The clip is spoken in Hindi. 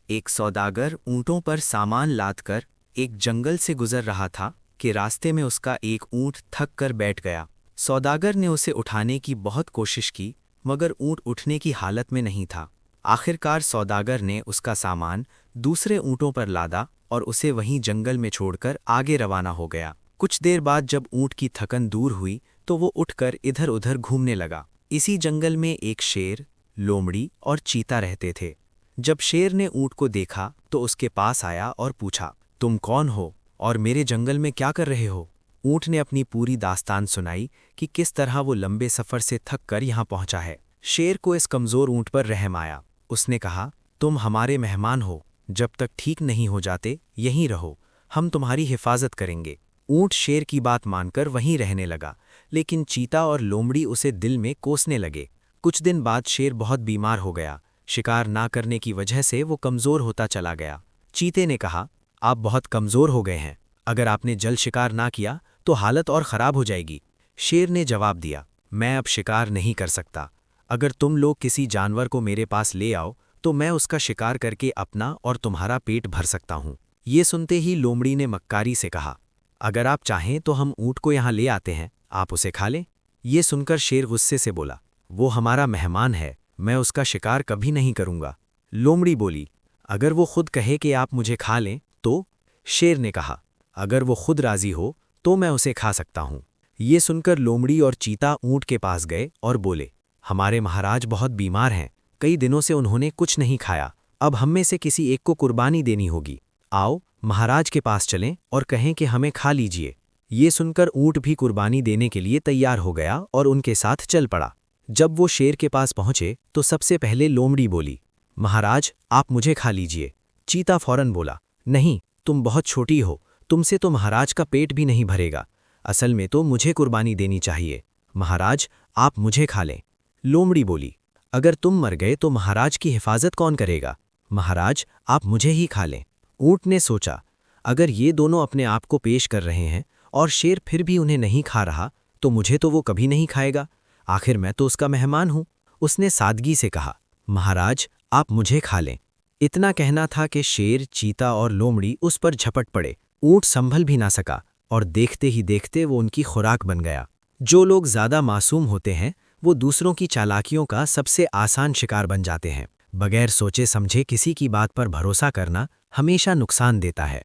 एक सौदागर ऊँटों पर सामान लादकर एक जंगल से गुजर रहा था कि रास्ते में उसका एक ऊँट थक कर बैठ गया। सौदागर ने उसे उठाने की बहुत कोशिश की, मगर ऊँट उठने की हालत में नहीं था। आखिरकार सौदागर ने उसका सामान दूसरे ऊँटों पर लादा और उसे वहीं जंगल में छोड़कर आगे रवाना हो गया। कुछ देर बाद जब ऊँट की थकन दूर हुई तो वो उठकर इधर उधर घूमने लगा। इसी जंगल में एक शेर, लोमड़ी और चीता रहते थे। जब शेर ने ऊँट को देखा तो उसके पास आया और पूछा, तुम कौन हो और मेरे जंगल में क्या कर रहे हो? ऊँट ने अपनी पूरी दास्तान सुनाई कि किस तरह वो लंबे सफ़र से थक कर यहाँ पहुँचा है। शेर को इस कमज़ोर ऊँट पर रहम आया। उसने कहा, तुम हमारे मेहमान हो, जब तक ठीक नहीं हो जाते यहीं रहो, हम तुम्हारी हिफाजत करेंगे। ऊँट शेर की बात मानकर वहीं रहने लगा, लेकिन चीता और लोमड़ी उसे दिल में कोसने लगे। कुछ दिन बाद शेर बहुत बीमार हो गया। शिकार ना करने की वजह से वो कमज़ोर होता चला गया। चीते ने कहा, आप बहुत कमज़ोर हो गए हैं, अगर आपने जल्द शिकार ना किया तो हालत और ख़राब हो जाएगी। शेर ने जवाब दिया, मैं अब शिकार नहीं कर सकता। अगर तुम लोग किसी जानवर को मेरे पास ले आओ तो मैं उसका शिकार करके अपना और तुम्हारा पेट भर सकता हूँ। ये सुनते ही लोमड़ी ने मक्कारी से कहा, अगर आप चाहें तो हम ऊँट को यहाँ ले आते हैं, आप उसे खा लें। ये सुनकर शेर गुस्से से बोला, वो हमारा मेहमान है, मैं उसका शिकार कभी नहीं करूँगा। लोमड़ी बोली, अगर वो खुद कहे कि आप मुझे खा लें तो? शेर ने कहा, अगर वो खुद राज़ी हो तो मैं उसे खा सकता हूँ। ये सुनकर लोमड़ी और चीता ऊँट के पास गए और बोले, हमारे महाराज बहुत बीमार हैं, कई दिनों से उन्होंने कुछ नहीं खाया, अब हम में से किसी एक को कुर्बानी देनी होगी। आओ महाराज के पास चलें और कहें कि हमें खा लीजिए। ये सुनकर ऊँट भी कुर्बानी देने के लिए तैयार हो गया और उनके साथ चल पड़ा। जब वो शेर के पास पहुँचे तो सबसे पहले लोमड़ी बोली, महाराज आप मुझे खा लीजिए। चीता फौरन बोला, नहीं, तुम बहुत छोटी हो, तुमसे तो महाराज का पेट भी नहीं भरेगा, असल में तो मुझे कुर्बानी देनी चाहिए। महाराज आप मुझे खा लें। लोमड़ी बोली, अगर तुम मर गए तो महाराज की हिफाजत कौन करेगा? महाराज आप मुझे ही खा लें। ऊँट ने सोचा, अगर ये दोनों अपने आप को पेश कर रहे हैं और शेर फिर भी उन्हें नहीं खा रहा तो मुझे तो वो कभी नहीं खाएगा, आखिर मैं तो उसका मेहमान हूँ। उसने सादगी से कहा, महाराज आप मुझे खा लें। इतना कहना था कि शेर, चीता और लोमड़ी उस पर झपट पड़े। ऊँट संभल भी ना सका और देखते ही देखते वो उनकी खुराक बन गया। जो लोग ज़्यादा मासूम होते हैं वो दूसरों की चालाकियों का सबसे आसान शिकार बन जाते हैं। बगैर सोचे समझे किसी की बात पर भरोसा करना हमेशा नुकसान देता है।